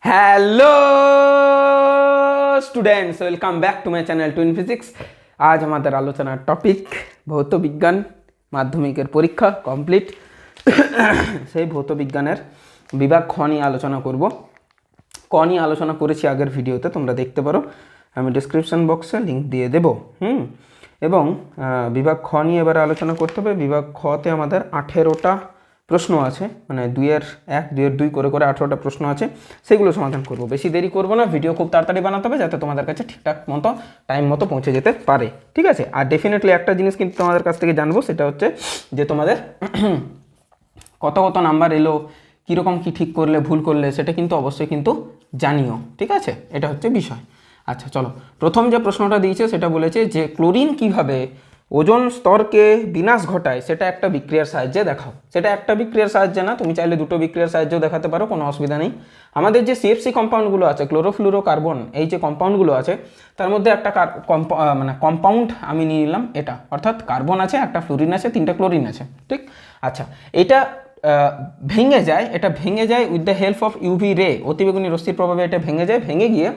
Hello students, welcome back to my channel twin physics. আজ আমাদের আলোচনার টপিক ভৌতবিজ্ঞান। মাধ্যমিকের পরীক্ষা কমপ্লিট, সেই ভৌতবিজ্ঞানের বিভাগ খ নিয়ে আলোচনা করব। ক নিয়ে আলোচনা করেছি আগের ভিডিওতে, তোমরা দেখতে পারো, আমি ডিসক্রিপশন বক্সে লিঙ্ক দিয়ে দেব। এবং বিভাগ খ নিয়ে এবারে আলোচনা করতে হবে। বিভাগ খতে আমাদের 18টা প্রশ্ন আছে, মানে 2-এর 1, 2-এর 2 করে করে 18টা প্রশ্ন আছে, সেগুলো সমাধান করব। বেশি দেরি করব না, ভিডিও খুব তাড়াতাড়ি বানাতে হবে যাতে তোমাদের কাছে ঠিকঠাক মতো টাইম মতো পৌঁছে যেতে পারে, ঠিক আছে? আর ডেফিনেটলি একটা জিনিস কিন্তু তোমাদের কাছ থেকে জানবো, সেটা হচ্ছে যে তোমাদের কত কত নাম্বার এলো, কীরকম কী ঠিক করলে ভুল করলে সেটা কিন্তু অবশ্যই কিন্তু জানিও, ঠিক আছে? এটা হচ্ছে বিষয়। আচ্ছা চলো, প্রথম যে প্রশ্নটা দিয়েছে সেটা বলেছে যে ক্লোরিন কিভাবে ওজোন স্তরকে বিনাশ ঘটায় সেটা একটা বিক্রিয়ার সাহায্যে দেখাও। সেটা একটা বিক্রিয়ার সাহায্যে না, তুমি চাইলে দুটো বিক্রিয়ার সাহায্যেও দেখাতে পারো, কোনো অসুবিধা নেই। আমাদের যে সিএফসি কম্পাউন্ডগুলো আছে, ক্লোরোফ্লুরোকার্বন, এই যে কম্পাউন্ডগুলো আছে তার মধ্যে একটা কম্পাউন্ড আমি নিয়ে নিলাম এটা, অর্থাৎ কার্বন আছে, একটা ফ্লুরিন আছে, 3টা ক্লোরিন আছে, ঠিক? আচ্ছা, এটা ভেঙে যায়, এটা ভেঙে যায় with the help of UV রে, অতিবেগুনি রশ্মির প্রভাবে এটা ভেঙে যায়। ভেঙে গিয়ে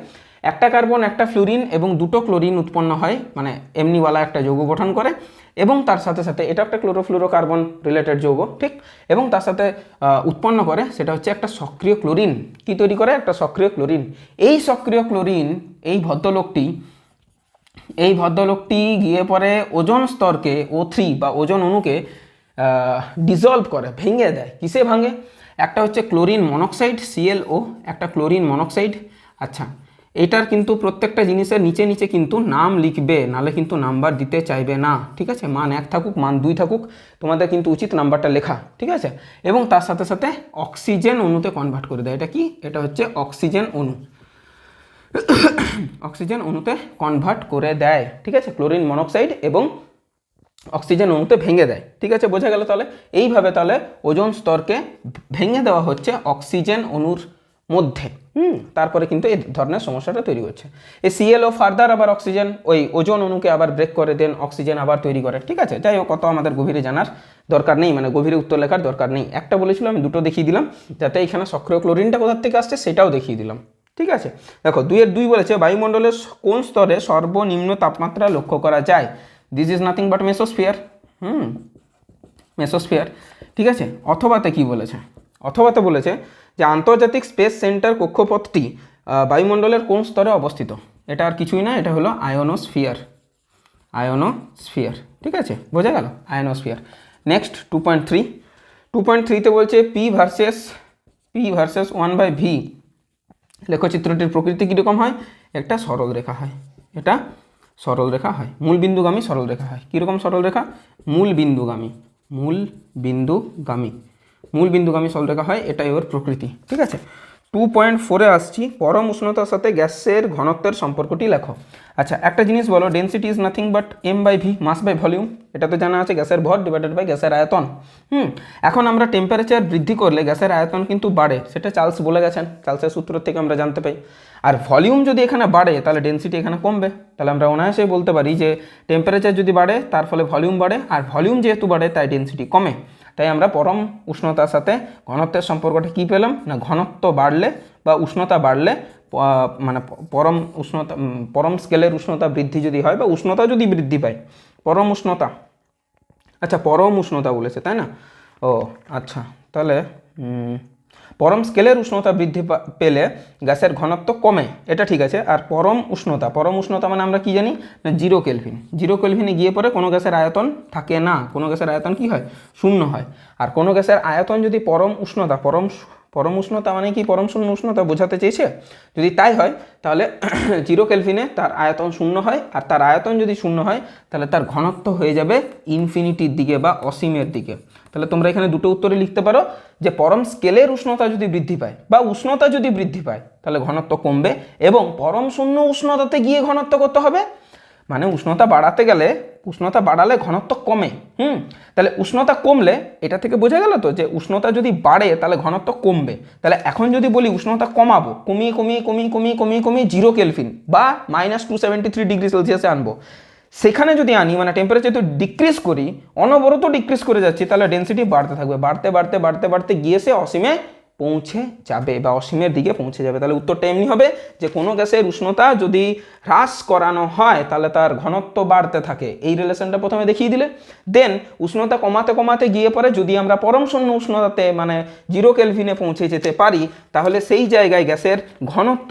একটা কার্বন, একটা ফ্লুরিন এবং দুটো ক্লোরিন উৎপন্ন হয়, মানে এমনিওয়ালা একটা যৌগ গঠন করে। এবং তার সাথে সাথে এটা একটা ক্লোরোফ্লুরোকার্বন রিলেটেড যৌগ, ঠিক? এবং তার সাথে উৎপন্ন করে সেটা হচ্ছে একটা সক্রিয় ক্লোরিন। কি তৈরি করে? একটা সক্রিয় ক্লোরিন। এই সক্রিয় ক্লোরিন, এই ভদ্রলোকটি গিয়ে পরে ওজোন স্তরকে, O3 বা ওজোন অণুকে ডিজলভ করে, ভেঙে দেয়। কিসে ভাঙে? একটা হচ্ছে ক্লোরিন মনোক্সাইড, ClO, একটা ক্লোরিন মনোক্সাইড। আচ্ছা, এটার কিন্তু প্রত্যেকটা জিনিসের নিচে নিচে কিন্তু নাম লিখবে, নালে কিন্তু নাম্বার দিতে চাইবে না, ঠিক আছে? মান 1 থাকুক, মান 2 থাকুক, তোমাদের কিন্তু উচিত নাম্বারটা লেখা, ঠিক আছে? এবং তার সাথে সাথে অক্সিজেন অণুতে কনভার্ট করে দেয়। এটা কি? এটা হচ্ছে অক্সিজেন অণু। অক্সিজেন অণুতে কনভার্ট করে দেয়, ঠিক আছে? ক্লোরিন মনোক্সাইড এবং অক্সিজেন অণুতে ভেঙে দেয়, ঠিক আছে? বোঝা গেল তাহলে? এইভাবে তাহলে ওজোন স্তরকে ভেঙে দেওয়া হচ্ছে অক্সিজেন অণুর মধ্যে। তারপরে কিন্তু এই ধরনের সমস্যাটা তৈরি হচ্ছে। এই ClO ফার্দার আবার অক্সিজেন, ওই ওজোন অণুকে আবার ব্রেক করে দেন, অক্সিজেন আবার তৈরি করে, ঠিক আছে? যাই হোক, কত আমাদের গভীরে জানার দরকার নেই, মানে গভীরে উত্তর লেখার দরকার নেই। একটা বলেছিলাম, আমি দুটো দেখিয়ে দিলাম, যাতে এখানে সক্রিয় ক্লোরিনটা কোথার থেকে আসছে সেটাও দেখিয়ে দিলাম, ঠিক আছে? দেখো, 2-এর 2 বলেছে বায়ুমণ্ডলের কোন স্তরে সর্বনিম্ন তাপমাত্রা লক্ষ্য করা যায়? This is nothing but mesosphere. Mesosphere, ঠিক আছে? অথবাতে কি বলেছে? অথবাতে বলেছে যে আন্তর্জাতিক স্পেস সেন্টার কক্ষপথটি বায়ুমণ্ডলের কোন স্তরে অবস্থিত? এটা আর কিছুই না, এটা হলো আয়োনোস্ফিয়ার। আয়োনোস্ফিয়ার, ঠিক আছে? বোঝা গেল? আয়োনোস্ফিয়ার। নেক্সট 2.3তে বলছে P ভার্সেস 1/v লেখচিত্রটির প্রকৃতি কীরকম হয়? একটা সরল রেখা হয়, এটা সরল রেখা হয়, মূল বিন্দুগামী সরল রেখা হয়। কীরকম সরল রেখা? মূল বিন্দুগামী সরল রেখা হয়, এটাই ওর প্রকৃতি, ঠিক আছে? 2.4-এ আসছি, পরম উষ্ণতার সাথে গ্যাসের ঘনত্বের সম্পর্কটি লেখো। আচ্ছা, একটা জিনিস বলো, density is nothing but m/v, mass by volume. এটা তো জানা আছে, গ্যাসের ভর ডিভাইডেড বাই গ্যাসের আয়তন। এখন আমরা টেম্পারেচার বৃদ্ধি করলে গ্যাসের আয়তন কিন্তু বাড়ে, সেটা চার্লস বলে গেছেন, চার্লসের সূত্র থেকে আমরা জানতে পাই। আর ভলিউম যদি এখানে বাড়ে তাহলে ডেন্সিটি এখানে কমবে। তাহলে আমরা অনায়াসেই বলতে পারি যে টেম্পারেচার যদি বাড়ে তার ফলে ভলিউম বাড়ে, আর ভলিউম যেহেতু বাড়ে তাই ডেন্সিটি কমে। তাই আমরা পরম উষ্ণতার সাথে ঘনত্বের সম্পর্কটা কী পেলাম না? ঘনত্ব বাড়লে বা উষ্ণতা বাড়লে, মানে পরম স্কেলের উষ্ণতা বৃদ্ধি যদি হয় বা উষ্ণতা যদি বৃদ্ধি পায়, পরম উষ্ণতা, আচ্ছা পরম উষ্ণতা বলেছে তাই না? ও আচ্ছা, তাহলে পরম স্কেলের উষ্ণতা বৃদ্ধি পেলে গ্যাসের ঘনত্ব কমে, এটা ঠিক আছে। আর পরম উষ্ণতা মানে আমরা কি জানি না? 0 কেলভিন। 0 কেলভিনে গিয়ে পরে কোনো গ্যাসের আয়তন থাকে না, কোনো গ্যাসের আয়তন কি হয়? শূন্য হয়। আর কোনো গ্যাসের আয়তন যদি পরম উষ্ণতা মানে কি? পরম শূন্য উষ্ণতা বোঝাতে চেয়েছে। যদি তাই হয় তাহলে 0 কেলভিনে তার আয়তন শূন্য হয়, আর তার আয়তন যদি শূন্য হয় তাহলে তার ঘনত্ব হয়ে যাবে ইনফিনিটির দিকে বা অসীমের দিকে। তাহলে তোমরা এখানে দুটো উত্তরে লিখতে পারো যে পরম স্কেলের উষ্ণতা যদি বৃদ্ধি পায় বা উষ্ণতা যদি বৃদ্ধি পায় তাহলে ঘনত্ব কমবে, এবং পরম শূন্য উষ্ণতাতে গিয়ে ঘনত্ব কত হবে? মানে উষ্ণতা বাড়ালে ঘনত্ব কমে। তাহলে উষ্ণতা কমলে, এটা থেকে বোঝা গেল তো যে উষ্ণতা যদি বাড়ে তাহলে ঘনত্ব কমবে। তাহলে এখন যদি বলি উষ্ণতা কমাবো, কমিয়ে 0 কেলভিন বা -273 ডিগ্রি সেলসিয়াসে আনবো, সেখানে যদি আনি, মানে টেম্পারেচার যদি ডিক্রিজ করি, অনবরত ডিক্রিজ করে যাচ্ছি, তাহলে ডেন্সিটি বাড়তে থাকবে, বাড়তে গিয়ে সে অসীমে পৌঁছে যাবে বা অসীমের দিকে পৌঁছে যাবে। তাহলে উত্তরটা এমনি হবে যে কোনো গ্যাসের উষ্ণতা যদি হ্রাস করানো হয় তাহলে তার ঘনত্ব বাড়তে থাকে। এই রিলেশনটা প্রথমে দেখিয়ে দিলে, দেন উষ্ণতা কমাতে কমাতে গিয়ে পরে যদি আমরা পরম শূন্য উষ্ণতাতে মানে 0 কেলভিনে পৌঁছে যেতে পারি তাহলে সেই জায়গায় গ্যাসের ঘনত্ব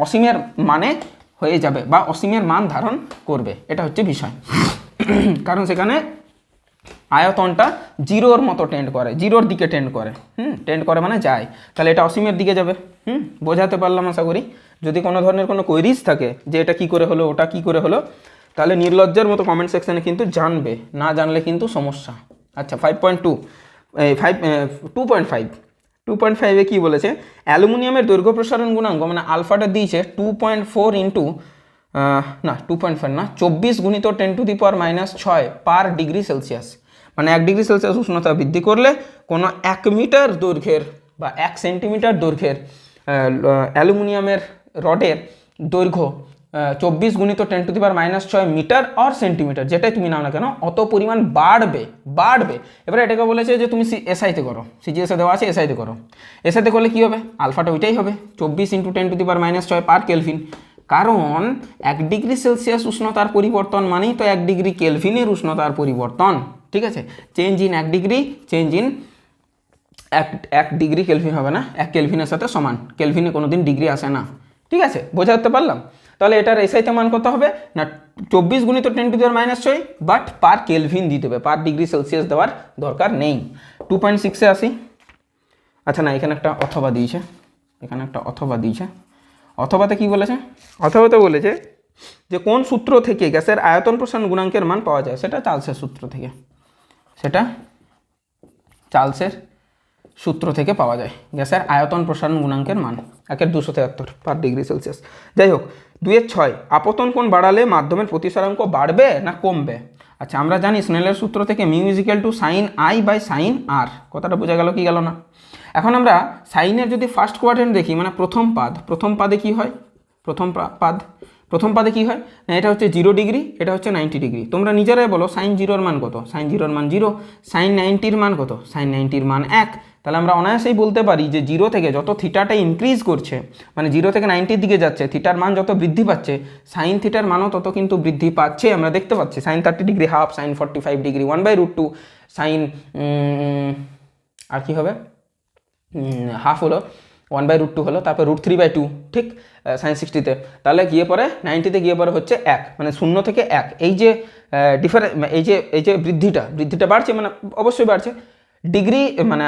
অসীমের মানে হয়ে যাবে বা অসীমের মান ধারণ করবে। এটা হচ্ছে বিষয়। কারণ সেখানে আয়তনটা 0-র মতো টেন্ড করে, 0-র দিকে টেন্ড করে। টেন্ড করে মানে যায়, তাহলে এটা অসীমের দিকে যাবে। বোঝাতে পারলাম আশা করি। যদি কোনো ধরনের কোনো কোয়েরিজ থাকে যে এটা কী করে হলো, ওটা কী করে হলো, তাহলে নির্লজ্জার মতো কমেন্ট সেকশানে কিন্তু জানবে, না জানলে কিন্তু সমস্যা। আচ্ছা 2.5-এ কী বলেছে, অ্যালুমিনিয়ামের দৈর্ঘ্য প্রসারণ গুণাঙ্ক মানে আলফাটা দিয়েছে 2.4 ইন্টু 2.5 না 24 গুণিত 10⁻⁻6 পার ডিগ্রি সেলসিয়াস। মানে 1 ডিগ্রি সেলসিয়াস উষ্ণতা বৃদ্ধি করলে কোনো 1 মিটার দৈর্ঘ্যের বা 1 সেন্টিমিটার দৈর্ঘ্যের অ্যালুমিনিয়ামের রডের দৈর্ঘ্য 24 গুণিত 10⁻⁻6 মিটার আর সেন্টিমিটার, যেটাই তুমি নাও না কেন, অত পরিমাণ বাড়বে। এবারে এটাকে বলেছে যে তুমি এসআইতে করো, সিজিএসে দেওয়া আছে এসআইতে করো। এসআইতে করলে কী হবে, আলফাটা ওইটাই হবে 24 × 10⁻⁻6 পার কেলভিন। কারণ 1 ডিগ্রি সেলসিয়াস উষ্ণতার পরিবর্তন মানেই তো 1 ডিগ্রি কেলভিনের উষ্ণতার পরিবর্তন। ঠিক আছে, change in 1 degree, change in 1 degree kelvin হবে না, 1 কেলভিনের সাথে সমান। কেলভিনে কোনো দিন ডিগ্রি আসে না। ঠিক আছে, বোঝাতে পারলাম? তাহলে এটার এসআইতে মান কত হবে না 24 গুণিত 10⁻⁻6, বাট পার কেলভিন দিতে হবে, পার ডিগ্রি সেলসিয়াস দেওয়ার দরকার নেই। 2.6-এ আসি। আচ্ছা না, এখানে একটা অথবা দিয়েছে, অথবাতে কি বলেছে, অথবাতে বলেছে যে কোন সূত্র থেকে গ্যাসের আয়তন প্রসারণ গুণাঙ্কের মান পাওয়া যায়। সেটা চার্লসের সূত্র থেকে পাওয়া যায় গ্যাসের আয়তন প্রসারণ গুণাঙ্কের মান 1/273 পার ডিগ্রি সেলসিয়াস। যাই হোক, 2-6 আপতন কোণ বাড়ালে মাধ্যমের প্রতিসরাঙ্ক বাড়বে না কমবে। আচ্ছা, আমরা জানি স্নেলের সূত্র থেকে μ = sin I/sin r। কথাটা বোঝা গেল কি গেল না? এখন আমরা সাইনের যদি ফার্স্ট কোয়াড্রেন্ট দেখি, মানে প্রথম পাদে কি হয়, প্রথম পাদে কি হয় না, এটা হচ্ছে 0 ডিগ্রি, এটা হচ্ছে 90 ডিগ্রি। তোমরা নিজেরাই বলো sin 0-র মান কত, sin 0-র মান 0, sin 90-র মান কত, sin 90-র মান 1। তাহলে আমরা অনায়াসেই বলতে পারি যে 0 থেকে যত থিটাটা ইনক্রিজ করছে, মানে 0 থেকে 90-র দিকে যাচ্ছে, থিটার মান যত বৃদ্ধি পাচ্ছে, সাইন থিটার মানও তত কিন্তু বৃদ্ধি পাচ্ছে। আমরা দেখতে পাচ্ছি sin 30 degree half, sin 45 degree 1/√2, sine আর কি হবে, হাফ হলো 1/√2 হলো, তারপর √3/2, ঠিক sin 60-তে। তাহলে গিয়ে পরে 90-তে গিয়ে পরে হচ্ছে 1, মানে 0 থেকে 1। এই যে এই যে বৃদ্ধিটা বাড়ছে, মানে অবশ্যই বাড়ছে। ডিগ্রি মানে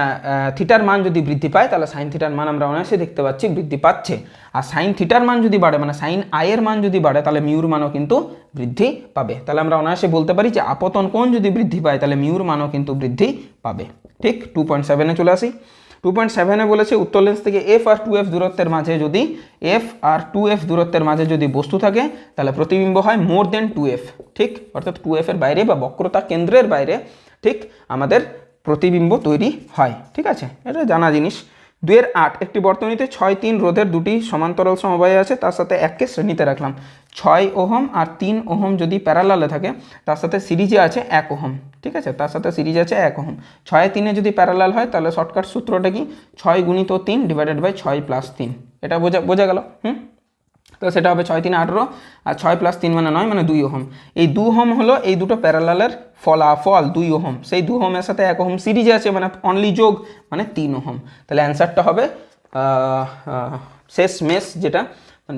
থিটার মান যদি বৃদ্ধি পায় তাহলে সাইন থিটার মান আমরা অনায়াসে দেখতে পাচ্ছি বৃদ্ধি পাচ্ছে। আর সাইন থিটার মান যদি বাড়ে, মানে সাইন আইয়ের মান যদি বাড়ে, তাহলে মিউর মানও কিন্তু বৃদ্ধি পাবে। তাহলে আমরা অনায়াসে বলতে পারি যে আপতন কোণ যদি বৃদ্ধি পায় তাহলে মিউর মানও কিন্তু বৃদ্ধি পাবে। ঠিক, 2.7-এ চলে আসি। 2.7-এ বলেছে উত্তর লেন্স থেকে F আর 2F দূরত্বের মাঝে যদি F আর 2F দূরত্বের মাঝে যদি বস্তু থাকে তাহলে প্রতিবিম্ব হয় মোর দেন 2F। ঠিক, অর্থাৎ 2F-এর বাইরে বা বক্রতা কেন্দ্রের বাইরে ঠিক আমাদের প্রতিবিম্ব তৈরি হয়। ঠিক আছে, এটা জানা জিনিস। 2-8 একটি বর্তনীতে 6-3 রোধের দুটি সমান্তরাল সমবায় আছে, তার সাথে 1কে শ্রেণীতে রাখলাম। 6 ওহম আর 3 ওহম যদি প্যারালালে থাকে, তার সাথে সিরিজে আছে 1 ওহম। ঠিক আছে, তার সাথে সিরিজ আছে 1 ওহম। 6-3 যদি প্যারালাল হয় তাহলে শর্টকাট সূত্রটা কি, 6 × 3 / 6 + 3। এটা বোঝা গেল? তো সেটা হবে 6-3 18, আর 6 + 3 মানে 9, মানে 2 ওহম। এই 2 ওহম হলো এই দুটো প্যারালালের ফলাফল, 2 ওহম। সেই 2 ওহমের সাথে 1 ওহম সিরিজে আছে, মানে অনলি যোগ, মানে 3 ওহম। তাহলে অ্যান্সারটা হবে শেষ মেশ,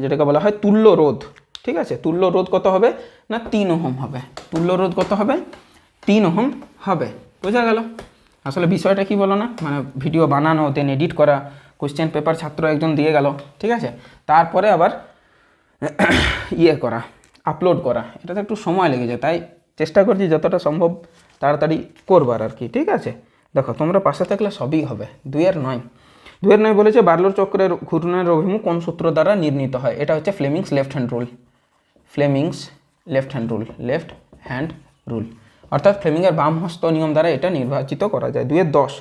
যেটাকে বলা হয় তুল্য রোধ। ঠিক আছে, তুল্য রোধ কত হবে না 3 ওহম হবে। তুল্য রোধ কত হবে, 3 ওহম হবে। বোঝা গেল? আসলে বিষয়টা কি বলো না, মানে ভিডিও বানানো, দেন এডিট করা, কোশ্চেন পেপার ছাত্র একজন দিয়ে গেল, ঠিক আছে, তারপরে আবার করা, আপলোড করা, এটাতে একটু সময় লেগে যায়। তাই চেষ্টা করছি যতটা সম্ভব তাড়াতাড়ি করবার আর কি। ঠিক আছে, দেখো তোমরা পাশে থাকলে সবই হবে। 2-9 বলেছে বার্লোর চক্রের ঘূর্ণনের অভিমুখ কোন সূত্র দ্বারা নির্ণীত হয়। এটা হচ্ছে ফ্লেমিংস লেফট হ্যান্ড রুল, অর্থাৎ ফ্লেমিংয়ের বাম হস্ত নিয়ম দ্বারা এটা নির্বাচিত করা যায়। 2-10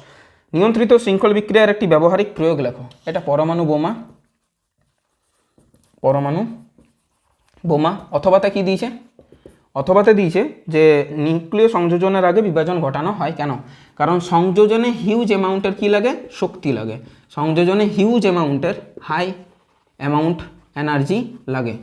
নিয়ন্ত্রিত শৃঙ্খল বিক্রিয়ার একটি ব্যবহারিক প্রয়োগ লেখো। এটা পরমাণু বোমা অথবা তা কি দিয়েছে, অথবাতে দিয়েছে যে নিউক্লিয় সংযোজনের আগে বিভাজন ঘটানো হয় কেন? কারণ সংযোজনে হিউজ অ্যামাউন্টের কী লাগে? শক্তি লাগে। সংযোজনে হিউজ অ্যামাউন্টের হাই অ্যামাউন্ট এনার্জি লাগে,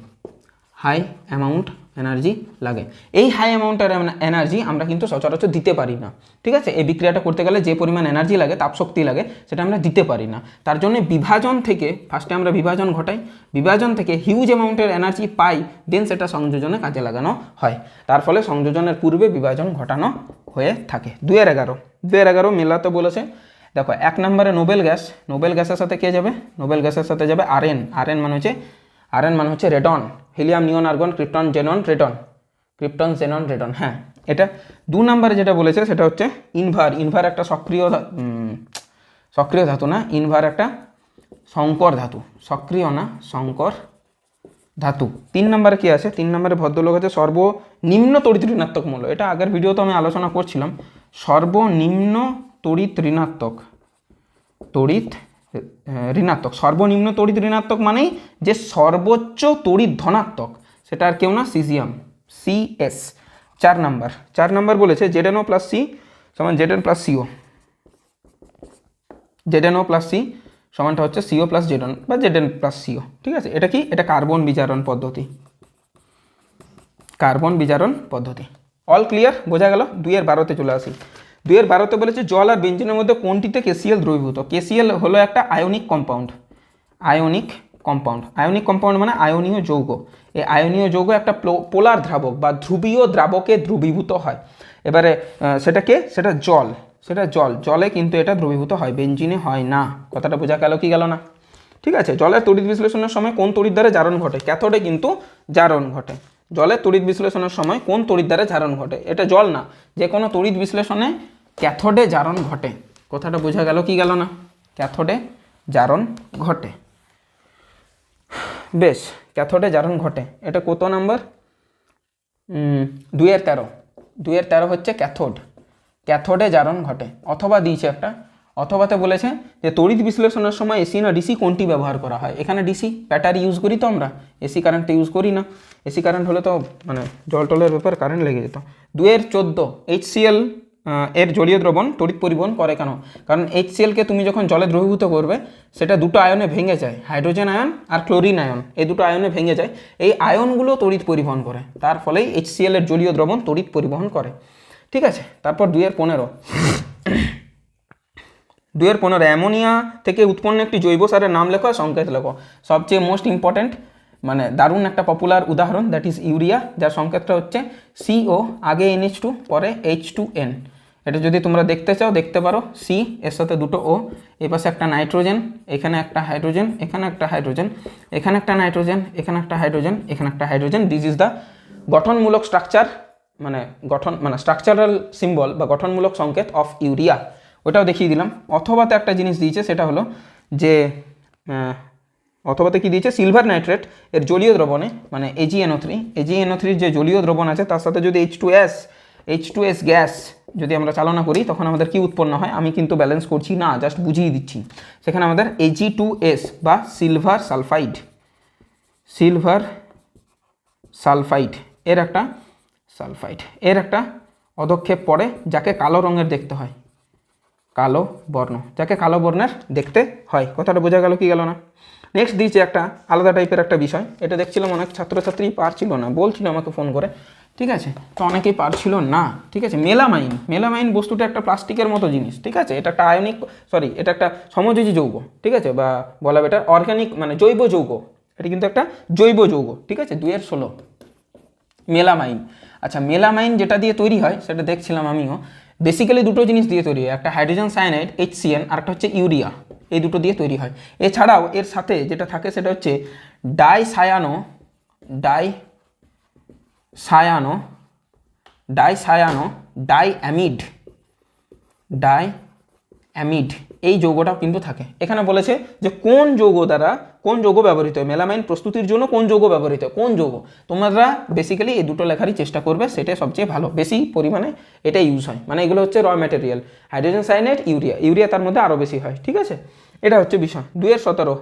হাই অ্যামাউন্ট এনার্জি লাগে। এই হাই অ্যামাউন্টের এনার্জি আমরা কিন্তু সচরাচর দিতে পারি না, ঠিক আছে? এই বিক্রিয়াটা করতে গেলে যে পরিমাণ এনার্জি লাগে, তাপশক্তি লাগে, সেটা আমরা দিতে পারি না। তার জন্য বিভাজন থেকে ফার্স্টে আমরা বিভাজন ঘটাই, বিভাজন থেকে হিউজ অ্যামাউন্টের এনার্জি পাই, দেন সেটা সংযোজনে কাজে লাগানো হয়। তার ফলে সংযোজনের পূর্বে বিভাজন ঘটানো হয়ে থাকে। 2-11 মেলাতে বলেছে। দেখো 1 নম্বরে নোবেল গ্যাস, নোবেল গ্যাসের সাথে কে যাবে? নোবেল গ্যাসের সাথে যাবে আরএন। আরএন মানে হচ্ছে radon, helium, neon, argon, krypton, xenon, radon, krypton, xenon, radon. হ্যাঁ, এটা 2 নম্বরে যেটা বলেছে সেটা হচ্ছে ইনভার। ইনভার একটা সক্রিয় ধাতু না, ইনভার একটা সংকর ধাতু, সক্রিয় না সংকর ধাতু। 3 নম্বরে কি আছে? 3 নম্বরে ভদ্রলোক আছে সর্বনিম্ন তড়িৎ ঋণাত্মক মূল্য। এটা আগের ভিডিওতে আমি আলোচনা করছিলাম। সর্বনিম্ন তড়িৎ ঋণাত্মক, সর্বনিম্ন তড়িৎ ঋণাত্মক মানেই যে সর্বোচ্চ তড়িৎ ধনাত্মক, সেটা আর কেউ না, সিজিয়াম, সিএস। 4 নম্বর বলেছে ZnO প্লাস সি সমান Zn plus CO. ZnO plus C সমানটা হচ্ছে সিও প্লাস Zn বা Zn প্লাস সিও, ঠিক আছে? এটা কি? এটা কার্বন বিজারণ পদ্ধতি, কার্বন বিজারণ পদ্ধতি। অল ক্লিয়ার, বোঝা গেল? 2-12 চলে আসি। 2-12 বলেছে জল আর বেঞ্জিনের মধ্যে কোনটিতে কেসিএল দ্রবীভূত? কেসিএল হলো একটা আয়নিক কম্পাউন্ড, আয়নিক কম্পাউন্ড মানে আয়নীয় যৌগ। এই আয়নীয় যৌগ একটা পোলার দ্রাবক বা ধ্রুবীয় দ্রাবকে দ্রবীভূত হয়। এবারে সেটা জলে কিন্তু এটা দ্রবীভূত হয়, বেঞ্জিনে হয় না। কথাটা বোঝা গেল কি গেল না? ঠিক আছে। জলের তড়িৎ বিশ্লেষণের সময় কোন তড়িৎ দ্বারা জারণ ঘটে? ক্যাথোডে কিন্তু জারণ ঘটে। জলের তড়িৎ বিশ্লেষণের সময় কোন তড়িৎ দ্বারা জারণ ঘটে? এটা জল না, যে কোনো তড়িৎ বিশ্লেষণে ক্যাথোডে জারণ ঘটে। কথাটা বোঝা গেল কি গেল না? ক্যাথোডে জারণ ঘটে। বেশ, ক্যাথোডে জারণ ঘটে। এটা কত নাম্বার? 2-13 হচ্ছে ক্যাথোডে জারণ ঘটে। অথবা দিয়েছে একটা, অথবাতে বলেছে যে তড়িৎ বিশ্লেষণের সময় এসি না ডিসি কোনটি ব্যবহার করা হয়? এখানে ডিসি, ব্যাটারি ইউজ করি তো আমরা, এসি কারেন্ট ইউজ করি না। এসি কারেন্ট হলে তো মানে জল টলের ব্যাপার কারেন্ট লেগে যেত। 2-14 HCl এর জলীয় দ্রবণ তড়িৎ পরিবহন করে কেন? কারণ HClকে তুমি যখন জলে দ্রবীভূত করবে, সেটা দুটো আয়নে ভেঙে যায়, হাইড্রোজেন আয়ন আর ক্লোরিন আয়ন, এই দুটো আয়নে ভেঙে যায়। এই আয়নগুলো তড়িৎ পরিবহন করে, তার ফলেই HCl এর জলীয় দ্রবণ তড়িৎ পরিবহন করে, ঠিক আছে? তারপর 2-15 অ্যামোনিয়া থেকে উৎপন্ন একটি জৈব সারের নাম লেখো আর সংকেত লেখো। সবচেয়ে মোস্ট ইম্পর্ট্যান্ট, মানে দারুণ একটা পপুলার উদাহরণ, দ্যাট ইজ ইউরিয়া, যার সংকেতটা হচ্ছে CO, আগে NH2 পরে H2N। এটা যদি তোমরা দেখতে চাও দেখতে পারো, সি এর সাথে দুটো ও, এই পাশে একটা নাইট্রোজেন, এখানে একটা হাইড্রোজেন, এখানে একটা হাইড্রোজেন, এখানে একটা নাইট্রোজেন, এখানে একটা হাইড্রোজেন, এখানে একটা হাইড্রোজেন। দিস ইজ দ্য গঠনমূলক স্ট্রাকচার, মানে স্ট্রাকচারাল সিম্বল বা গঠনমূলক সংকেত অফ ইউরিয়া। ওটাও দেখিয়ে দিলাম। অথবাতে একটা জিনিস দিয়েছে, সেটা হলো যে অথবাতে কি দিয়েছে? সিলভার নাইট্রেট এর জলীয় দ্রবণে, মানে AgNO3 যে জলীয় দ্রবণ আছে তার সাথে যদি H2S গ্যাস যদি আমরা চালনা করি, তখন আমাদের কি উৎপন্ন হয়? আমি কিন্তু ব্যালেন্স করছি না, জাস্ট বুঝিয়ে দিচ্ছি। সেখানে আমাদের Ag2S বা সিলভার সালফাইড এর একটা অধক্ষেপ পড়ে, যাকে কালো রঙের দেখতে হয়, কালো বর্ণ, যাকে কালো বর্ণের দেখতে হয়। কথাটা বোঝা গেল কি গেল না? নেক্সট দিয়েছে একটা আলাদা টাইপের একটা বিষয়। এটা দেখছিলাম অনেক ছাত্রছাত্রী পারছিল না, বলছিল আমাকে ফোন করে, ঠিক আছে? তো অনেকেই পারছিল না, ঠিক আছে? মেলামাইন বস্তুটা একটা প্লাস্টিকের মতো জিনিস, ঠিক আছে? এটা একটা এটা একটা সমযোজী যৌগ, ঠিক আছে? বা বলা বেটার অর্গানিক, মানে জৈব যৌগ। এটা কিন্তু একটা জৈব যৌগ, ঠিক আছে? 2-16 মেলামাইন। আচ্ছা, মেলামাইন যেটা দিয়ে তৈরি হয় সেটা দেখছিলাম আমিও। বেসিক্যালি দুটো জিনিস দিয়ে তৈরি হয়, একটা হাইড্রোজেন সায়ানাইড HCN আর একটা হচ্ছে ইউরিয়া, এই দুটো দিয়ে তৈরি হয়। এছাড়াও এর সাথে যেটা থাকে সেটা হচ্ছে ডাইঅ্যামিড, এই যৌগটাও কিন্তু থাকে। এখানে বলেছে যে কোন যৌগ ব্যবহৃত হয় মেলামাইন প্রস্তুতির জন্য, কোন যৌগ ব্যবহৃত হয়, কোন যৌগ। তোমরা বেসিক্যালি এই দুটো লেখারই চেষ্টা করবে, সেটাই সবচেয়ে ভালো, বেশি পরিমাণে এটা ইউজ হয়। মানে এগুলো হচ্ছে র ম্যাটেরিয়াল, হাইড্রোজেন সায়ানাইড, ইউরিয়া তার মধ্যে আরও বেশি হয়, ঠিক আছে? এটা হচ্ছে বিষয়। 2-17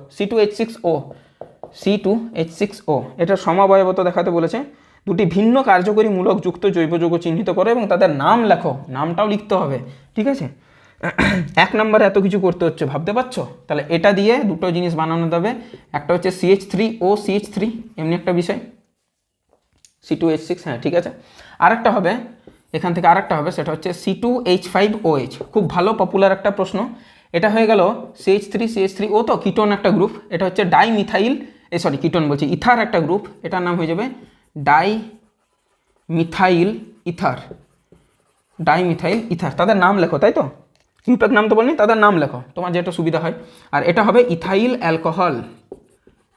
C2H6O, এটার সমাবয়বতা দেখাতে বলেছে। দুটি ভিন্ন কার্যকরী মূলক যুক্ত জৈব যৌগ চিহ্নিত করো এবং তাদের নাম লেখো, নামটাও লিখতে হবে, ঠিক আছে। 1 নম্বরে এত কিছু করতে হচ্ছে, ভাবতে পারছো? তাহলে এটা দিয়ে দুটো জিনিস বানানো যাবে, একটা হচ্ছে CH3O CH3, এমনি একটা বিষয়, C2H6, হ্যাঁ ঠিক আছে। আরেকটা হবে এখান থেকে, আরেকটা হবে, সেটা হচ্ছে C2H5OH, খুব ভালো পপুলার একটা প্রশ্ন। এটা হয়ে গেল CH3CH3O, তো কিটোন একটা গ্রুপ, এটা হচ্ছে ডাইমিথাইল, কিটোন বলছি, ইথার একটা গ্রুপ, এটার নাম হয়ে যাবে ডাইমিথাইল ইথার, ডাইমিথাইল ইথার। তাদের নাম লেখো, তাই তো, গ্রুপের নাম তো বলিনি, তাদের নাম লেখো, তোমার যেটা সুবিধা হয়। আর এটা হবে ইথাইল অ্যালকোহল,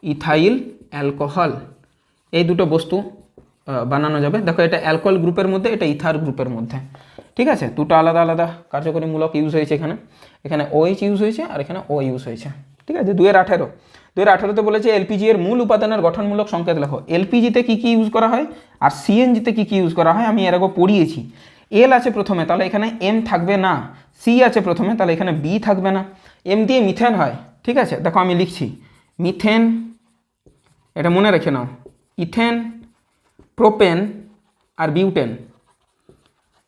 ইথাইল অ্যালকোহল, এই দুটো বস্তু বানানো যাবে। দেখো এটা অ্যালকোহল গ্রুপের মধ্যে, এটা ইথার গ্রুপের মধ্যে, ঠিক আছে। দুটো আলাদা আলাদা কার্যকরী মূলক ইউজ হয়েছে এখানে, এখানে OH ইউজ হয়েছে আর এখানে O ইউজ হয়েছে, ঠিক আছে। 2018 বলেছে এলপিজি এর মূল উপাদানের গঠনমূলক সংকেত লেখো। এলপিজিতে কী কী ইউজ করা হয় আর সিএনজিতে কী কী ইউজ করা হয় আমি এর আগে পড়িয়েছি। এল আছে প্রথমে, তাহলে এখানে এম থাকবে না। সি আছে প্রথমে, তাহলে এখানে বি থাকবে না। এম দিয়ে মিথেন হয়, ঠিক আছে। দেখো আমি লিখছি মিথেন, এটা মনে রেখে নাও, ইথেন, প্রোপেন আর butane,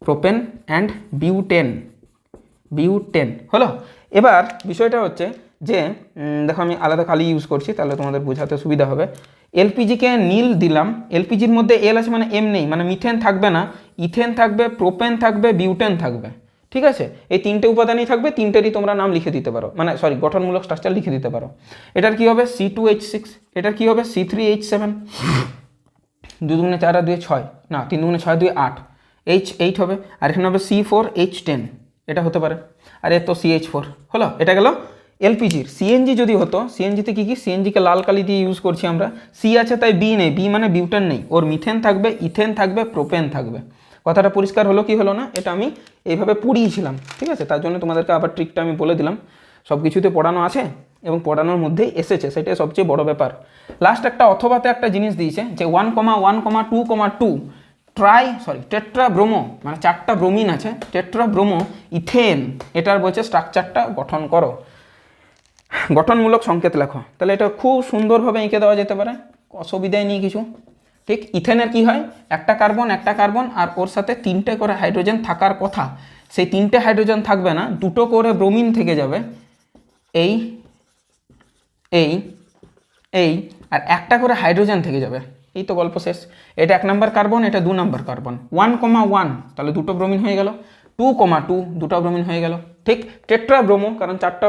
propane and butane, butane হলো। এবার বিষয়টা হচ্ছে যে দেখো আমি আলাদা কালি ইউজ করছি, তাহলে তোমাদের বোঝাতে সুবিধা হবে। এলপিজিকে নীল দিলাম, এলপিজির মধ্যে এল আছে মানে এম নেই, মানে মিথেন থাকবে না, ইথেন থাকবে, প্রোপেন থাকবে, বিউটেন থাকবে, ঠিক আছে। এই তিনটে উপাদানই থাকবে, তিনটেরই তোমরা নাম লিখে দিতে পারো, মানে গঠনমূলক স্ট্রাকচার লিখে দিতে পারো। এটার কি হবে C2H6, এটার কি হবে C3H7, 2 দুগুণে 4 আর 2 6, না 3 দুগুণে 6 2 8, H8 হবে। আর এখানে হবে C4H10, এটা হতে পারে। আর এর তো CH4 হলো। এটা গেল এলপিজির। সিএনজি যদি হতো, সিএনজিতে কী কী, সিএনজিকে লাল কালি দিয়ে ইউজ করছি আমরা, সি আছে তাই বি নেই, বি মানে বিউটেন নেই, ওর মিথেন থাকবে, ইথেন থাকবে, প্রোপেন থাকবে। কথাটা পরিষ্কার হলো কি হলো না? এটা আমি এইভাবে পড়িয়েছিলাম, ঠিক আছে। তার জন্য তোমাদেরকে আবার ট্রিকটা আমি বলে দিলাম, সব কিছুতে পড়ানো আছে এবং পড়ানোর মধ্যেই এসেছে, সেটাই সবচেয়ে বড় ব্যাপার। লাস্ট একটা অথবাতে একটা জিনিস দিয়েছে যে 1,1,2,2 টেট্রাব্রোমো, মানে 4টা ব্রোমিন আছে, টেট্রাব্রোমো ইথেন, এটার বলছে স্ট্রাকচারটা গঠন করো, গঠনমূলক সংকেত লেখো। তাহলে এটা খুব সুন্দরভাবে এঁকে দেওয়া যেতে পারে, অসুবিধাই নেই কিছু, ঠিক। ইথেনের কি হয়, একটা কার্বন আর ওর সাথে 3টে করে হাইড্রোজেন থাকার কথা, সেই 3টে হাইড্রোজেন থাকবে না, 2টো করে ব্রোমিন থেকে যাবে, এই এই এই আর একটা করে হাইড্রোজেন থেকে যাবে, এই তো গল্প শেষ। এটা 1 নম্বর কার্বন, এটা 2 নম্বর কার্বন। 1,1 তাহলে 2টো ব্রোমিন হয়ে গেল, 2,2 2টা ব্রোমিন হয়ে গেল, ঠিক। টেট্রাব্রোমো, কারণ 4টা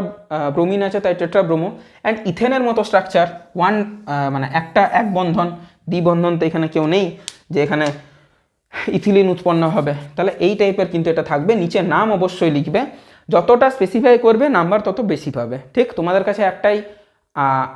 ব্রোমিন আছে তাই টেট্রাব্রোমো। অ্যান্ড ইথেনের মতো স্ট্রাকচার, মানে এক বন্ধন, দ্বিবন্ধন তো এখানে কেউ নেই যে এখানে ইথিলিন উৎপন্ন হবে, তাহলে এই টাইপের কিন্তু এটা থাকবে। নিচে নাম অবশ্যই লিখবে, যতটা স্পেসিফাই করবে নাম্বার তত বেশি পাবে, ঠিক। তোমাদের কাছে একটাই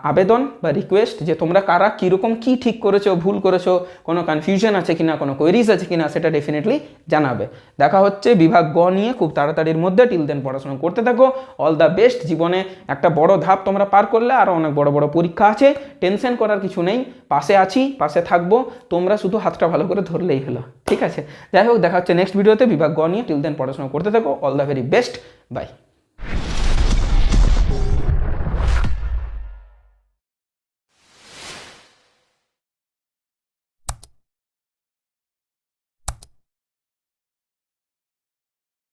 আবেদন বা রিকোয়েস্ট যে তোমরা কারা কীরকম কী ঠিক করেছো, ভুল করেছো, কোনো কনফিউশন আছে কিনা, কোনো কোয়েরিজ আছে কিনা, সেটা ডেফিনেটলি জানাবে। দেখা হচ্ছে বিভাগ গ নিয়ে খুব তাড়াতাড়ির মধ্যে। টিল দেন পড়াশোনা করতে থাকো, অল দ্য বেস্ট। জীবনে একটা বড় ধাপ তোমরা পার করলে, আরও অনেক বড় বড় পরীক্ষা আছে, টেনশন করার কিছু নেই, পাশে আছি, পাশে থাকবো, তোমরা শুধু হাতটা ভালো করে ধরলেই হলো, ঠিক আছে। যাই হোক, দেখা হচ্ছে নেক্সট ভিডিওতে বিভাগ গ নিয়ে। টিল দেন পড়াশোনা করতে থাকো, all the very best, by.